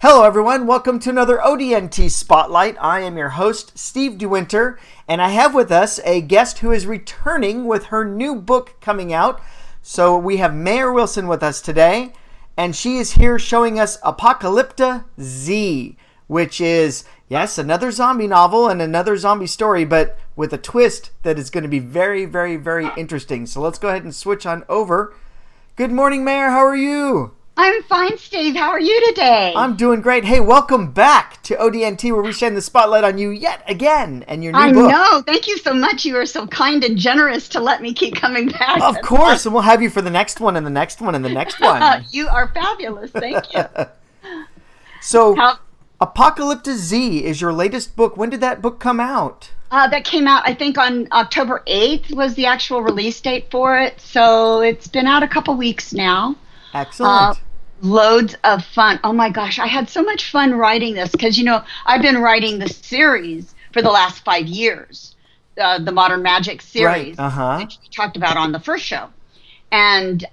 Hello everyone, welcome to another ODNT Spotlight. I am your host, Steve DeWinter, and I have with us a guest who is returning with her new book coming out. So we have Maer Wilson with us today, and she is here showing us Apocalypta Z, which is, yes, another zombie novel and another zombie story, but with a twist that is going to be very, very, very interesting. So let's go ahead and switch on over. Good morning, Maer. How are you? I'm fine, Steve. How are you today? I'm doing great. Hey, welcome back to ODNT, where we shine the spotlight on you yet again and your new book. I know. Thank you so much. You are so kind and generous to let me keep coming back. Of course, and we'll have you for the next one and the next one and the next one. You are fabulous. Thank you. So, Apocalypta Z is your latest book. When did that book come out? That came out, I think, on October 8th was the actual release date for it. So it's been out a couple weeks now. Excellent. Loads of fun. Oh my gosh, I had so much fun writing this because, you know, I've been writing the series for the last 5 years, the Modern Magic series, which we talked about on the first show. And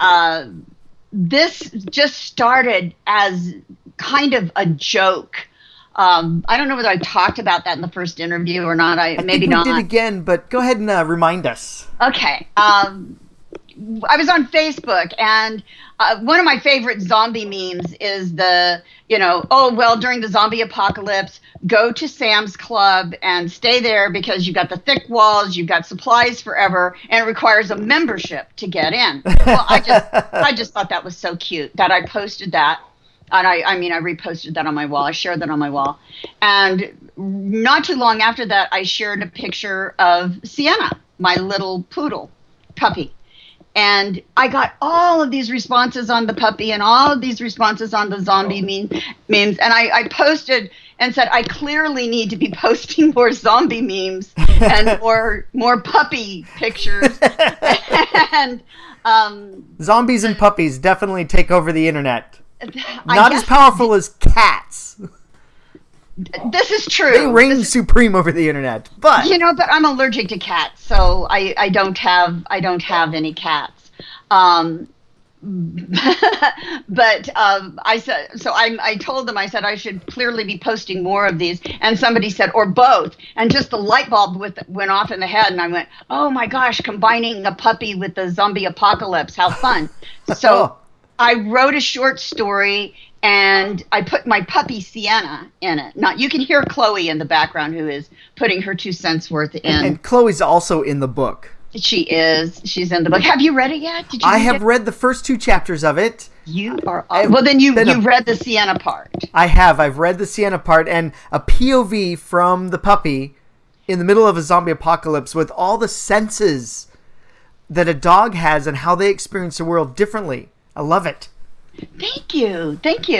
this just started as kind of a joke. I don't know whether I talked about that in the first interview or not. I maybe think not. We did again, but go ahead and remind us. Okay. I was on Facebook, and one of my favorite zombie memes is during the zombie apocalypse, go to Sam's Club and stay there because you've got the thick walls, you've got supplies forever, and it requires a membership to get in. Well, I just thought that was so cute that I posted that. And I reposted that on my wall. I shared that on my wall. And not too long after that, I shared a picture of Sienna, my little poodle puppy. And I got all of these responses on the puppy and all of these responses on the zombie memes. And I posted and said, I clearly need to be posting more zombie memes and more puppy pictures. And zombies and puppies definitely take over the internet. Not as powerful as cats. This is true. They reign supreme over the internet, but but I'm allergic to cats, so I don't have any cats. I told them, I said I should clearly be posting more of these, and somebody said, or both, and just the light bulb went off in the head, and I went, oh my gosh, combining a puppy with the zombie apocalypse, how fun! So I wrote a short story. And I put my puppy Sienna in it. Now, you can hear Chloe in the background, who is putting her 2 cents worth in. And Chloe's also in the book. She is. She's in the book. Have you read it yet? I have read the first 2 chapters of it. You are... Well, then you read the Sienna part. I have. I've read the Sienna part and a POV from the puppy in the middle of a zombie apocalypse with all the senses that a dog has and how they experience the world differently. I love it. Thank you. Tried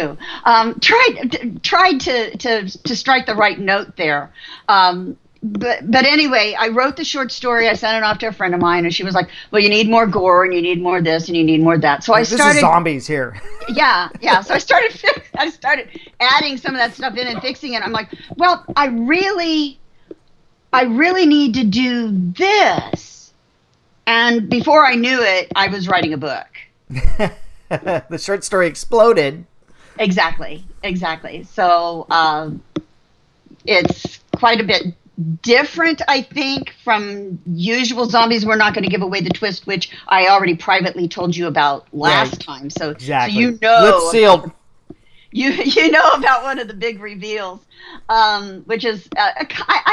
to strike the right note there. But anyway, I wrote the short story. I sent it off to a friend of mine, and she was like, "Well, you need more gore, and you need more this, and you need more that." So this is zombies here. Yeah. So I started adding some of that stuff in and fixing it. I'm like, well, I really need to do this. And before I knew it, I was writing a book. The short story exploded. Exactly. So it's quite a bit different, I think, from usual zombies. We're not going to give away the twist, which I already privately told you about last time. So, exactly. So you know, lips sealed. You know about one of the big reveals, which is I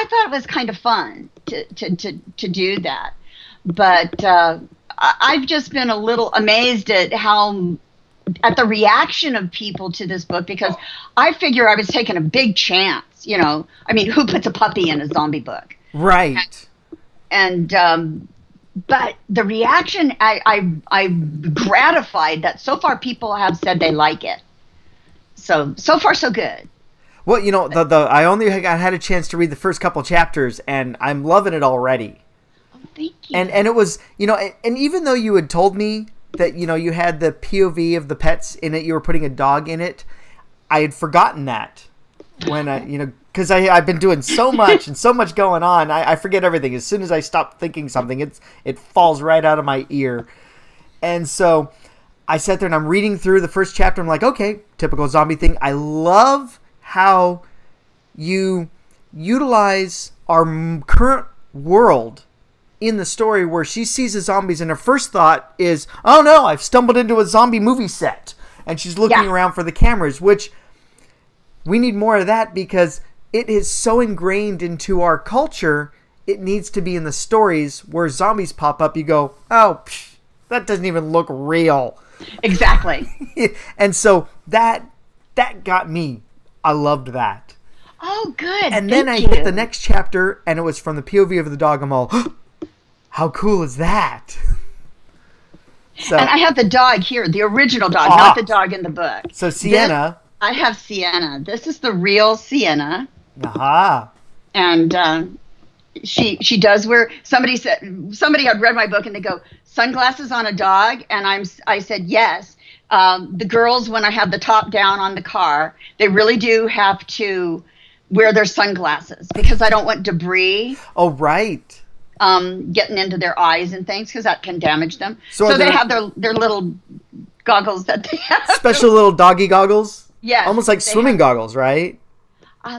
thought it was kind of fun to do that, but. I've just been a little amazed at the reaction of people to this book, because I figure I was taking a big chance. Who puts a puppy in a zombie book? Right. And but the reaction, I'm gratified that so far people have said they like it. So far so good. Well, I only had a chance to read the first couple chapters, and I'm loving it already. Thank you. And it was, and even though you had told me that, you had the POV of the pets in it, you were putting a dog in it, I had forgotten that when because I've been doing so much and so much going on, I forget everything. As soon as I stop thinking something, it falls right out of my ear. And so I sat there and I'm reading through the first chapter. I'm like, okay, typical zombie thing. I love how you utilize our current world in the story where she sees the zombies and her first thought is, oh no, I've stumbled into a zombie movie set. And she's looking around for the cameras, which we need more of that because it is so ingrained into our culture. It needs to be in the stories where zombies pop up. You go, oh, that doesn't even look real. Exactly. And so that got me. I loved that. Oh, good. And then I hit the next chapter, and it was from the POV of the dog. I'm all, how cool is that? So, and I have the dog here, the original dog, not the dog in the book. So Sienna. I have Sienna. This is the real Sienna. Aha. And she does wear. Somebody had read my book and they go, sunglasses on a dog, and I said yes. The girls, when I have the top down on the car, they really do have to wear their sunglasses because I don't want debris. Oh, right. Getting into their eyes and things because that can damage them. So they have their little goggles that they have. Special little doggy goggles? Yes. Almost like swimming goggles, right?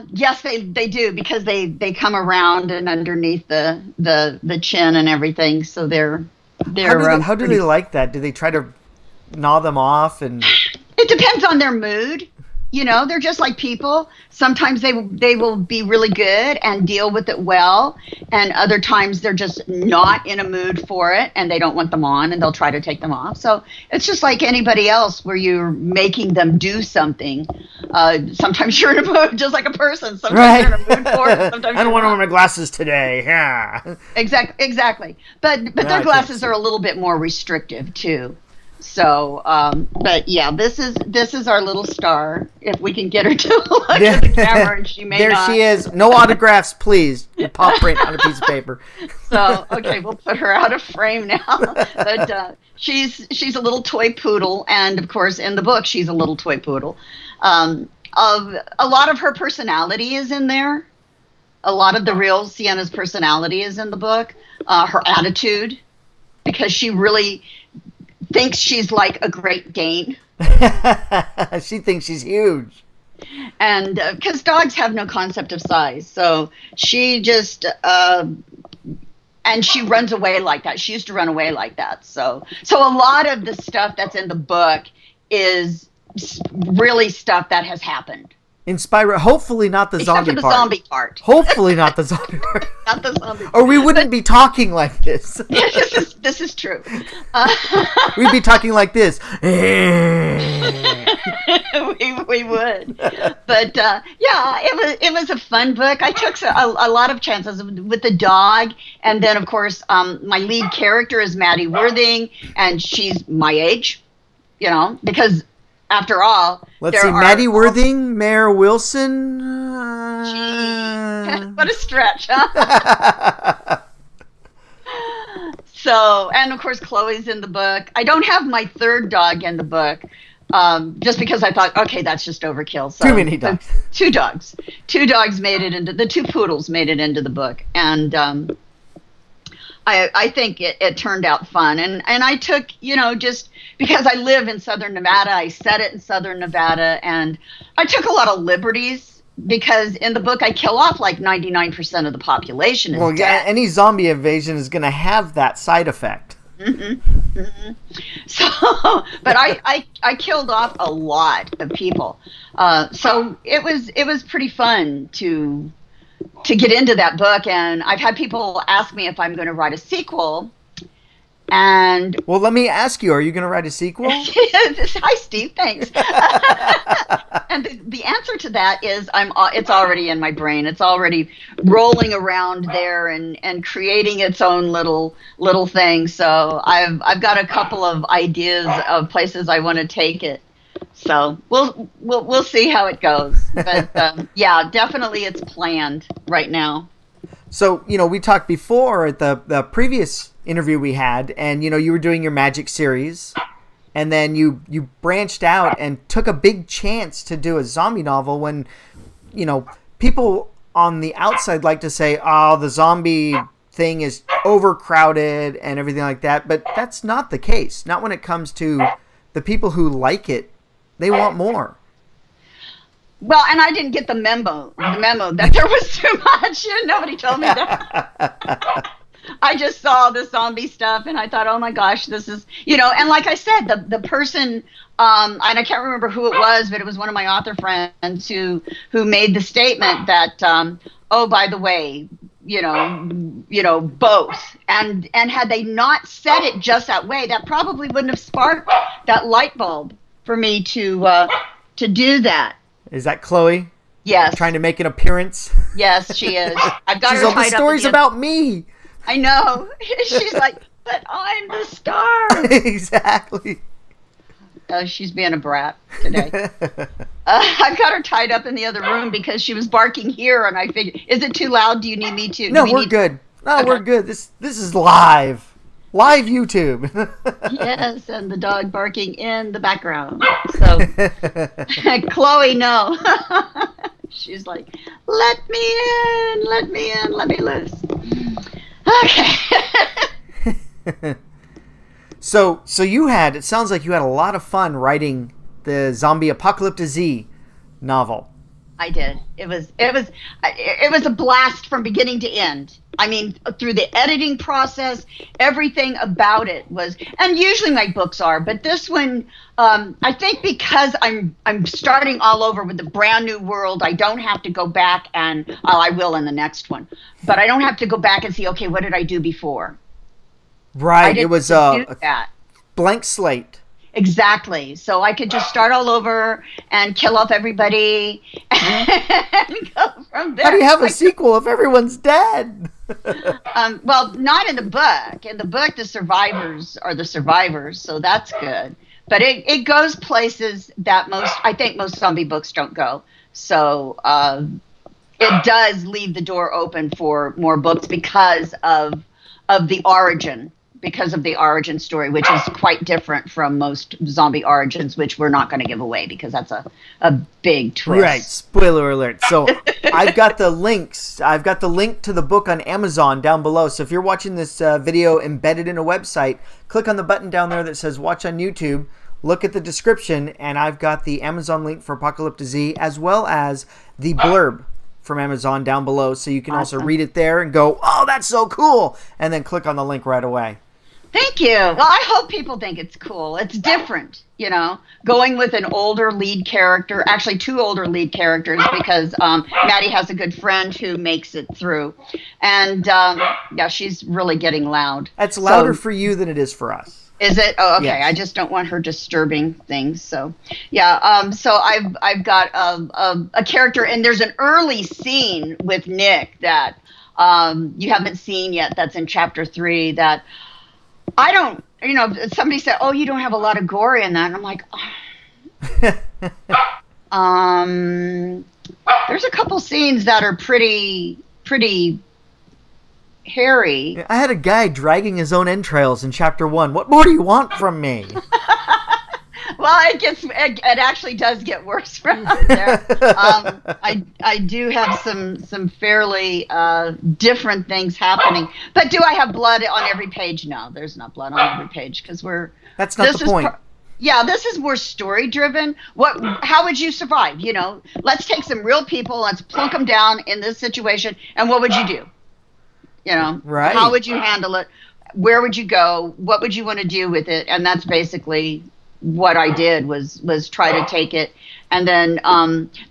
Yes, they do because they come around and underneath the chin and everything. So they're how do they like that? Do they try to gnaw them off? And it depends on their mood. You know, they're just like people. Sometimes they will be really good and deal with it well, and other times they're just not in a mood for it and they don't want them on and they'll try to take them off. So it's just like anybody else where you're making them do something. Sometimes you're in a mood just like a person. Sometimes you're in a mood for it. Sometimes I don't want to wear my glasses today. Yeah. Exactly. But their glasses are a little bit more restrictive too. So, but yeah, this is our little star. If we can get her to look at the camera, and she may there not. There she is. No autographs, please. Paw print on a piece of paper. So, okay, we'll put her out of frame now. But she's a little toy poodle, and of course, in the book, she's a little toy poodle. A lot of her personality is in there. A lot of the real Sienna's personality is in the book. Her attitude, because she really thinks she's like a Great Dane. She thinks she's huge. And because dogs have no concept of size. So she just, and she runs away like that. She used to run away like that. So a lot of the stuff that's in the book is really stuff that has happened. Hopefully not the zombie part. Except for the zombie part. Hopefully not the zombie part. Not the zombie part. Or we wouldn't be talking like this. This is true. We'd be talking like this. we would. But yeah, it was a fun book. I took a lot of chances with the dog. And then, of course, my lead character is Maddie Worthing. And she's my age, you know, because after all, let's see, Maddie Worthing, Maer Wilson. What a stretch, huh? So, and of course, Chloe's in the book. I don't have my third dog in the book, just because I thought, okay, that's just overkill. So too many dogs. Two dogs made it into the two poodles made it into the book, and I think it turned out fun. And I took, you know, just because I live in Southern Nevada, I set it in Southern Nevada, and I took a lot of liberties because in the book I kill off like 99% of the population. Well, yeah, any zombie invasion is going to have that side effect. Mm-hmm. Mm-hmm. So, but I killed off a lot of people. So it was pretty fun to get into that book, and I've had people ask me if I'm going to write a sequel. And well, let me ask you: are you going to write a sequel? Hi, Steve. Thanks. And the answer to that is it's already in my brain. It's already rolling around there and creating its own little thing. So I've got a couple of ideas of places I want to take it. So we'll see how it goes. But yeah, definitely it's planned right now. So, you know, we talked before at the previous interview we had, and, you know, you were doing your magic series, and then you branched out and took a big chance to do a zombie novel when, you know, people on the outside like to say, oh, the zombie thing is overcrowded and everything like that. But that's not the case. Not when it comes to the the people who like it, they want more. Well, and I didn't get the memo that there was too much. Nobody told me that. I just saw the zombie stuff and I thought, oh my gosh, this is, and like I said, the person, and I can't remember who it was, but it was one of my author friends who made the statement that, oh, by the way, both. And had they not said it just that way, that probably wouldn't have sparked that light bulb for me to do that. Is that Chloe? Yes. Trying to make an appearance? Yes, she is. I've got She's her all, the tied story's up about me. I know. She's like, but I'm the star. Exactly. She's being a brat today. I've got her tied up in the other room because she was barking here, and I figured, is it too loud? Do you need me to? No, we're good. No, we're good. This is live. Live YouTube. Yes, and the dog barking in the background. So, Chloe, no. She's like, let me in, let me loose. Okay. So it sounds like you had a lot of fun writing the Zombie Apocalypta Z novel. I did. It was a blast from beginning to end. I mean, through the editing process, everything about it was, and usually my books are, but this one, I think because I'm starting all over with a brand new world, I don't have to go back and, I will in the next one, but I don't have to go back and see, okay, what did I do before? Right. It was a blank slate. Exactly. So I could just start all over and kill off everybody and go from there. How do you have a sequel if everyone's dead? Well, not in the book. In the book, the survivors are the survivors, so that's good. But it goes places that I think most zombie books don't go. So it does leave the door open for more books because of the origin. Because of the origin story, which is quite different from most zombie origins, which we're not going to give away because that's a big twist. Right, spoiler alert. So I've got the links. I've got the link to the book on Amazon down below. So if you're watching this video embedded in a website, click on the button down there that says watch on YouTube, look at the description, and I've got the Amazon link for Apocalypta Z as well as the blurb from Amazon down below. So you can also read it there and go, oh, that's so cool, and then click on the link right away. Thank you. Well, I hope people think it's cool. It's different, going with an older lead character, actually two older lead characters because Maddie has a good friend who makes it through. And, she's really getting loud. It's louder for you than it is for us. Is it? Oh, okay. Yes. I just don't want her disturbing things. So, yeah. So I've got a character, and there's an early scene with Nick that you haven't seen yet that's in chapter 3 that I don't, somebody said, oh, you don't have a lot of gore in that. And I'm like, there's a couple scenes that are pretty hairy. I had a guy dragging his own entrails in chapter 1. What more do you want from me? Well, it actually does get worse from there. I do have some fairly different things happening. But do I have blood on every page? No, there's not blood on every page because that's not the point. This is more story driven. How would you survive? Let's take some real people, let's plunk them down in this situation, and what would you do? Right. How would you handle it? Where would you go? What would you want to do with it? And that's basically what I did was try to take it. And then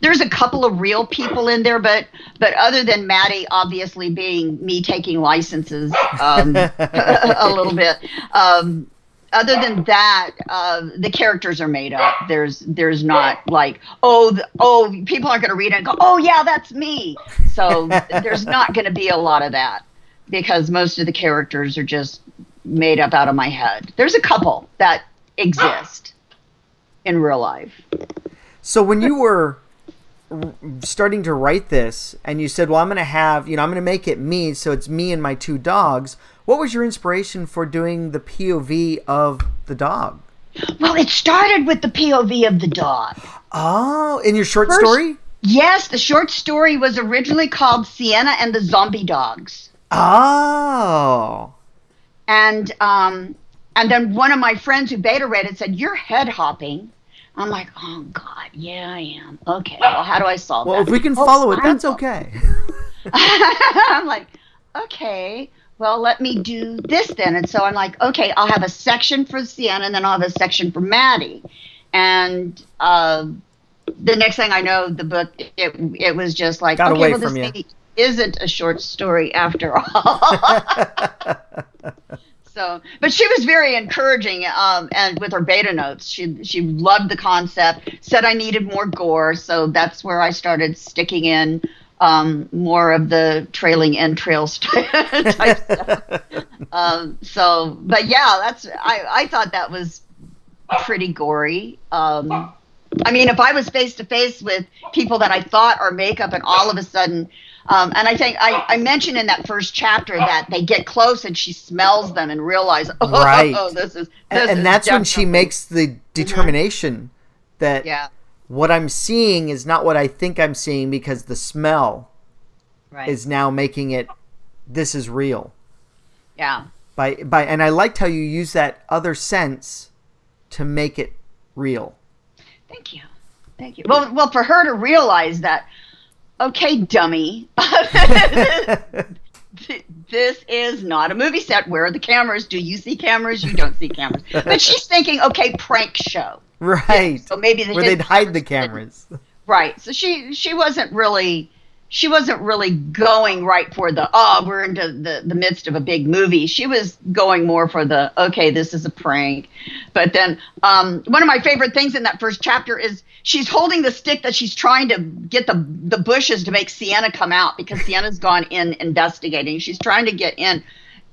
there's a couple of real people in there, but other than Maddie obviously being me taking licenses a little bit, other than that, the characters are made up. There's not like, people aren't going to read it and go, oh yeah, that's me. So there's not going to be a lot of that because most of the characters are just made up out of my head. There's a couple that exist in real life. So when you were starting to write this and you said, well, I'm going to make it me, so it's me and my two dogs, what was your inspiration for doing the POV of the dog? Well, it started with the POV of the dog. Oh, in your short story? Yes, the short story was originally called Sienna and the Zombie Dogs. Oh. And And then one of my friends who beta read it said, "You're head hopping." I'm like, "Oh God, yeah, I am." Okay, well, how do I solve that? Well, if we can follow it, that's okay. I'm like, okay, well, let me do this then. And so I'm like, okay, I'll have a section for Sienna, and then I'll have a section for Maddie. And the next thing I know, the book, it was just like, Got okay, away well, from this you. maybe isn't a short story after all. So, but she was very encouraging, and with her beta notes, she loved the concept. Said I needed more gore, so that's where I started sticking in more of the trailing entrails type stuff. So, but yeah, I thought that was pretty gory. I mean, if I was face to face with people that I thought are makeup, and all of a sudden. And I think I mentioned in that first chapter that they get close and she smells them and realizes, oh, this is and that's when she makes the determination that what I'm seeing is not what I think I'm seeing, because the smell is now making it, this is real. Yeah. And I liked how you use that other sense to make it real. Thank you. Well, for her to realize that, okay, dummy, this is not a movie set. Where are the cameras? Do you see cameras? You don't see cameras. But she's thinking, okay, prank show. Right. Yeah, so maybe where they'd hide the cameras. Right. So she wasn't really going right for we're into the midst of a big movie. She was going more for okay, this is a prank. But then one of my favorite things in that first chapter is she's holding the stick that she's trying to get the bushes to make Sienna come out, because Sienna's gone in investigating. She's trying to get in.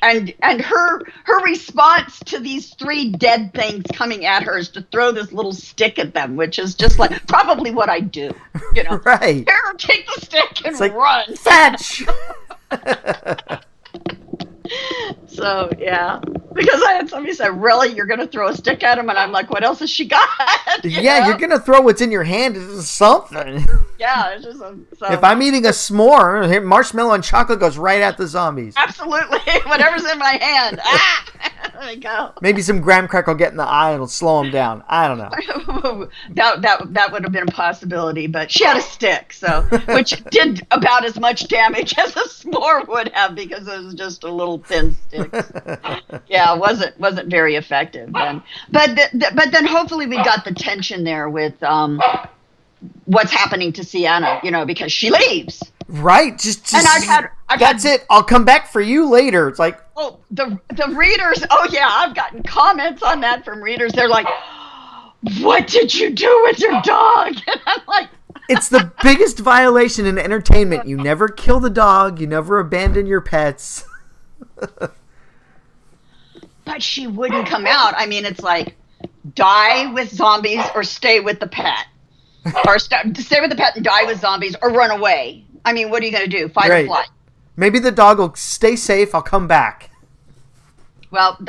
And her response to these three dead things coming at her is to throw this little stick at them, which is just like probably what I do. Right. Here, take the stick and run. Fetch. So yeah, because I had somebody say, "Really, you're going to throw a stick at him?" And I'm like, "What else has she got?" You're going to throw what's in your hand into something. Yeah, it's just if I'm eating a s'more, marshmallow and chocolate goes right at the zombies. Absolutely, whatever's in my hand. There we go. Maybe some graham cracker will get in the eye and it'll slow them down. I don't know. that would have been a possibility, but she had a stick, which did about as much damage as a s'more would have, because it was just a little thin stick. Yeah, it wasn't very effective then. But then hopefully we got the tension there with what's happening to Sienna, because she leaves. Right. Just and I've it. I'll come back for you later. It's like, oh, the readers. Oh yeah, I've gotten comments on that from readers. They're like, "What did you do with your dog?" And I'm like, it's the biggest violation in entertainment. You never kill the dog. You never abandon your pets. But she wouldn't come out. I mean, it's like, die with zombies or stay with the pet. Or stay with the pet and die with zombies, or run away. I mean, what are you going to do? Fight or flight? Maybe the dog will stay safe. I'll come back. Well,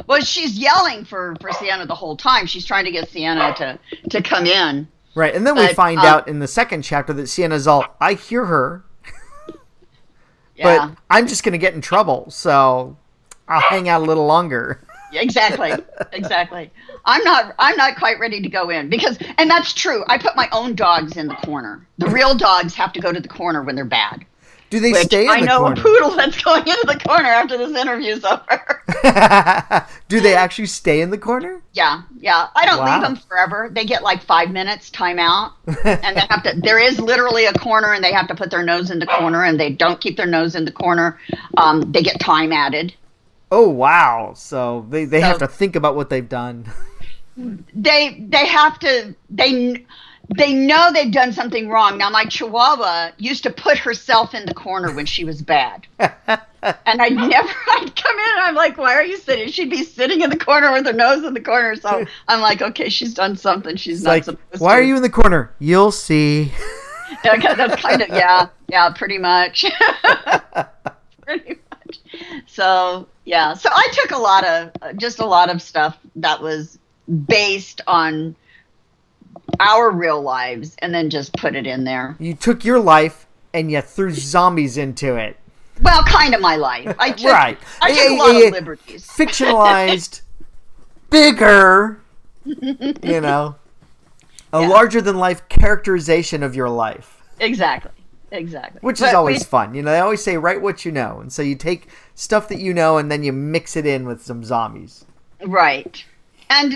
well, she's yelling for Sienna the whole time. She's trying to get Sienna to come in. Right, and then we find out in the second chapter that Sienna's all, I hear her, but I'm just going to get in trouble, so I'll hang out a little longer. Exactly. I'm not quite ready to go in, and that's true. I put my own dogs in the corner. The real dogs have to go to the corner when they're bad. Do they stay in the corner? I know a poodle that's going into the corner after this interview's over. Do they actually stay in the corner? Yeah. I don't leave them forever. They get like 5 minutes time out, and they have to. There is literally a corner, and they have to put their nose in the corner, and they don't keep their nose in the corner. They get time added. Oh wow! So they have to think about what they've done. They have to. They know they've done something wrong. Now, my Chihuahua used to put herself in the corner when she was bad. And I'd come in and I'm like, why are you sitting? She'd be sitting in the corner with her nose in the corner. So I'm like, okay, she's done something she's not supposed to. Why are you in the corner? You'll see. That's kind of, yeah, pretty much. Pretty much. So, yeah. So I took a lot of stuff that was based on our real lives and then just put it in there. You took your life and you threw zombies into it. Well, kind of my life. I took a lot of liberties. Fictionalized, bigger, a larger than life characterization of your life. Exactly. Which is always fun. They always say, write what you know. And so you take stuff that you know and then you mix it in with some zombies. Right. And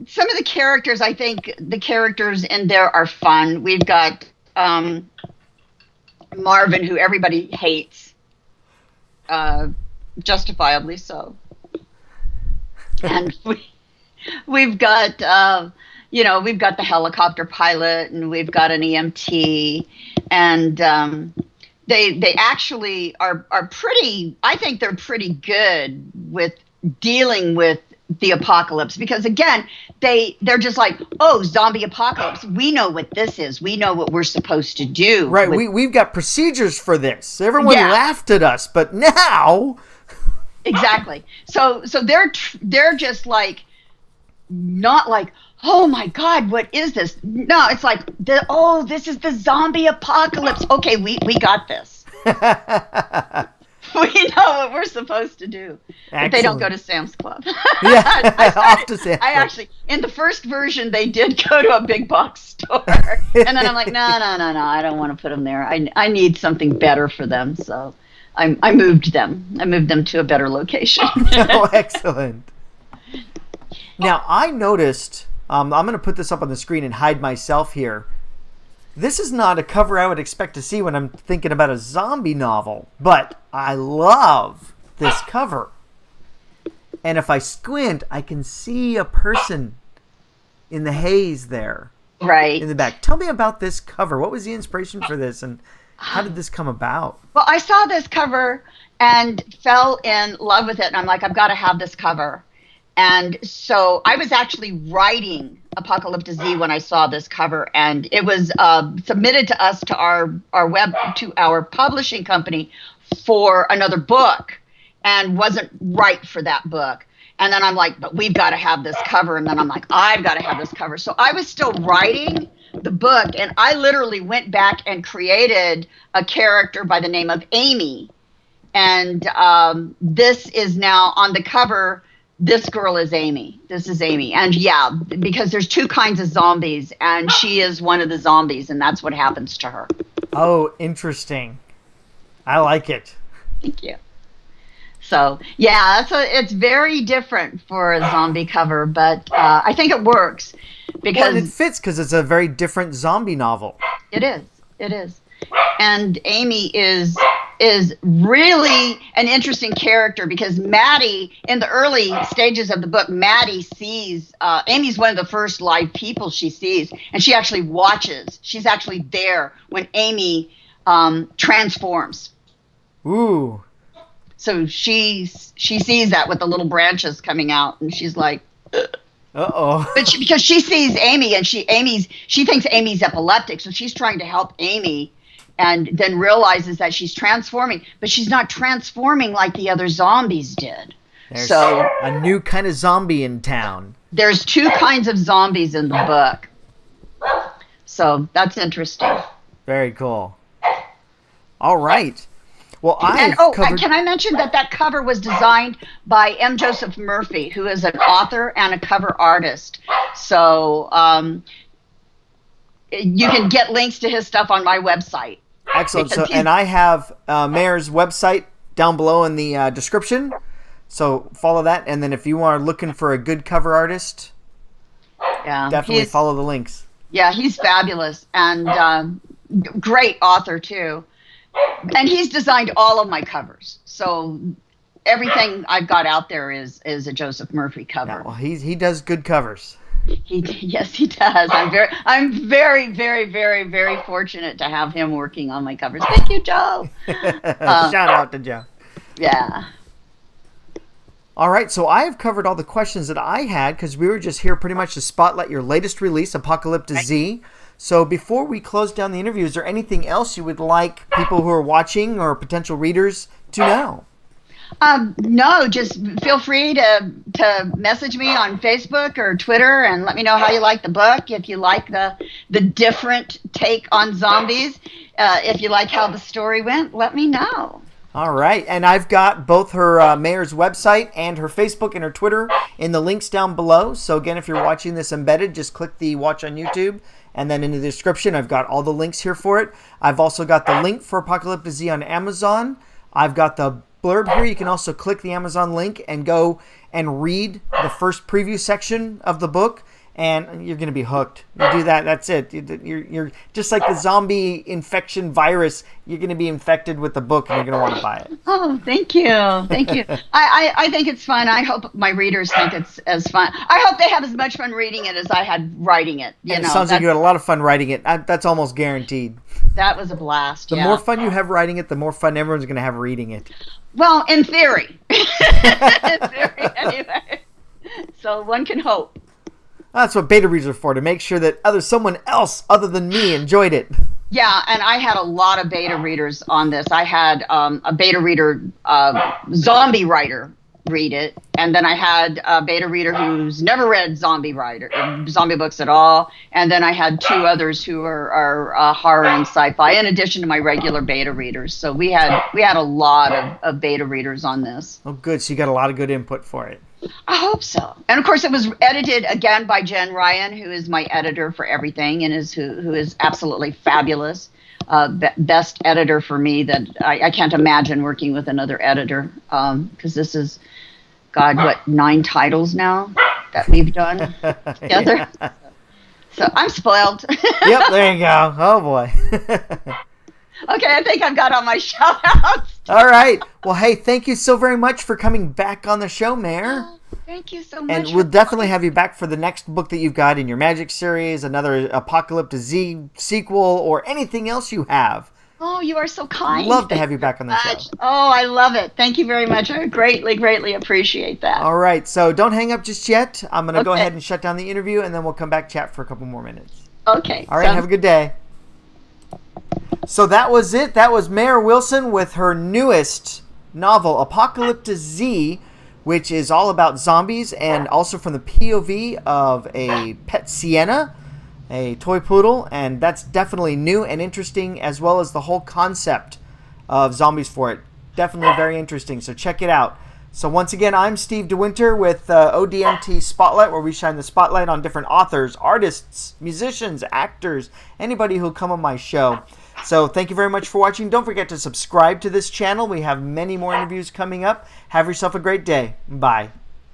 some of the characters, I think the characters in there are fun. We've got Marvin, who everybody hates, justifiably so. And we've got, we've got the helicopter pilot, and we've got an EMT, and they actually are pretty. I think they're pretty good with dealing with the apocalypse, because again, they're just like, oh, zombie apocalypse. We know what this is. We know what we're supposed to do. Right. We've got procedures for this. Everyone laughed at us, but now. Exactly. So they're just like, not like, oh my God, what is this? No, it's like, this is the zombie apocalypse. Okay, we got this. We know what we're supposed to do. But they don't go to Sam's Club. Yeah, off to Sam's Club. I actually, in the first version, they did go to a big box store. And then I'm like, no, I don't want to put them there. I need something better for them. So I moved them. I moved them to a better location. Oh, excellent. Now, I noticed, I'm going to put this up on the screen and hide myself here. This is not a cover I would expect to see when I'm thinking about a zombie novel, but I love this cover. And if I squint, I can see a person in the haze there. Right. In the back. Tell me about this cover. What was the inspiration for this, and how did this come about? Well, I saw this cover and fell in love with it, and I'm like, I've got to have this cover. And so I was actually writing Apocalypta Z when I saw this cover, and it was submitted to us to our publishing company for another book, and wasn't right for that book. And then I'm like, but we've got to have this cover. And then I'm like, I've got to have this cover. So I was still writing the book, and I literally went back and created a character by the name of Amy. And this is now on the cover. This girl is Amy. This is Amy. And yeah, because there's two kinds of zombies, and she is one of the zombies, and that's what happens to her. Oh, interesting. I like it. Thank you. So, yeah, it's very different for a zombie cover, but I think it works. Because it fits because it's a very different zombie novel. It is. And Amy is really an interesting character, because Maddie, in the early stages of the book, Maddie sees, Amy's one of the first live people she sees, and she actually watches. She's actually there when Amy transforms. Ooh. So she sees that with the little branches coming out, and she's like, uh-oh. But because she sees Amy, and she thinks Amy's epileptic, so she's trying to help Amy, and then realizes that she's transforming, but she's not transforming like the other zombies did. There's a new kind of zombie in town. There's two kinds of zombies in the book. So that's interesting. Very cool. All right. Well, can I mention that cover was designed by M. Joseph Murphy, who is an author and a cover artist. So you can get links to his stuff on my website. Excellent. So, and I have Maer's website down below in the description. So follow that. And then if you are looking for a good cover artist, definitely follow the links. Yeah, he's fabulous, and great author too. And he's designed all of my covers. So everything I've got out there is a Joseph Murphy cover. Yeah, well, he does good covers. Yes, he does. I'm very, very, very, very fortunate to have him working on my covers. Thank you, Joe. Shout out to Joe. Yeah. All right, so I have covered all the questions that I had, because we were just here pretty much to spotlight your latest release, Apocalypta Z. So before we close down the interview, is there anything else you would like people who are watching or potential readers to know? No, just feel free to message me on Facebook or Twitter and let me know how you like the book. If you like the different take on zombies, if you like how the story went, let me know. All right, and I've got both her Mayor's website and her Facebook and her Twitter in the links down below. So again, if you're watching this embedded, just click the watch on YouTube, and then in the description, I've got all the links here for it. I've also got the link for Apocalypta Z on Amazon. I've got the blurb here. You can also click the Amazon link and go and read the first preview section of the book, and you're going to be hooked. You do that, that's it. You're just like the zombie infection virus. You're going to be infected with the book, and you're going to want to buy it. Oh, thank you. Thank you. I think it's fun. I hope my readers think it's as fun. I hope they have as much fun reading it as I had writing it. It sounds like you had a lot of fun writing it. That's almost guaranteed. That was a blast. The more fun you have writing it, the more fun everyone's going to have reading it. Well, in theory. In theory, anyway. So one can hope. That's what beta readers are for, to make sure that someone else other than me enjoyed it. Yeah, and I had a lot of beta readers on this. I had a beta reader, zombie writer, read it, and then I had a beta reader who's never read zombie books at all, and then I had two others who are horror and sci-fi, in addition to my regular beta readers. So we had a lot of beta readers on this. Oh, good. So you got a lot of good input for it. I hope so. And of course, it was edited again by Jen Ryan, who is my editor for everything, and who is absolutely fabulous. Best editor for me that I can't imagine working with another editor, because this is, God, what, 9 titles now that we've done together. Yeah. So I'm spoiled. Yep, there you go. Oh boy. Okay, I think I've got all my shout outs. All right. Well, hey, thank you so very much for coming back on the show, Maer. Thank you so much. And we'll definitely have you back for the next book that you've got in your Magic series, another Apocalypta Z sequel, or anything else you have. Oh, you are so kind. Love to have you back on the show. Oh, I love it. Thank you very much. I greatly, greatly appreciate that. All right. So don't hang up just yet. I'm going to go ahead and shut down the interview, and then we'll come back chat for a couple more minutes. Okay. All right. Have a good day. So that was it. That was Maer Wilson with her newest novel, Apocalypta Z, which is all about zombies, and also from the POV of a pet Sienna, a toy poodle, and that's definitely new and interesting, as well as the whole concept of zombies for it. Definitely very interesting, so check it out. So once again, I'm Steve DeWinter with ODNT Spotlight, where we shine the spotlight on different authors, artists, musicians, actors, anybody who'll come on my show. So thank you very much for watching. Don't forget to subscribe to this channel. We have many more interviews coming up. Have yourself a great day. Bye.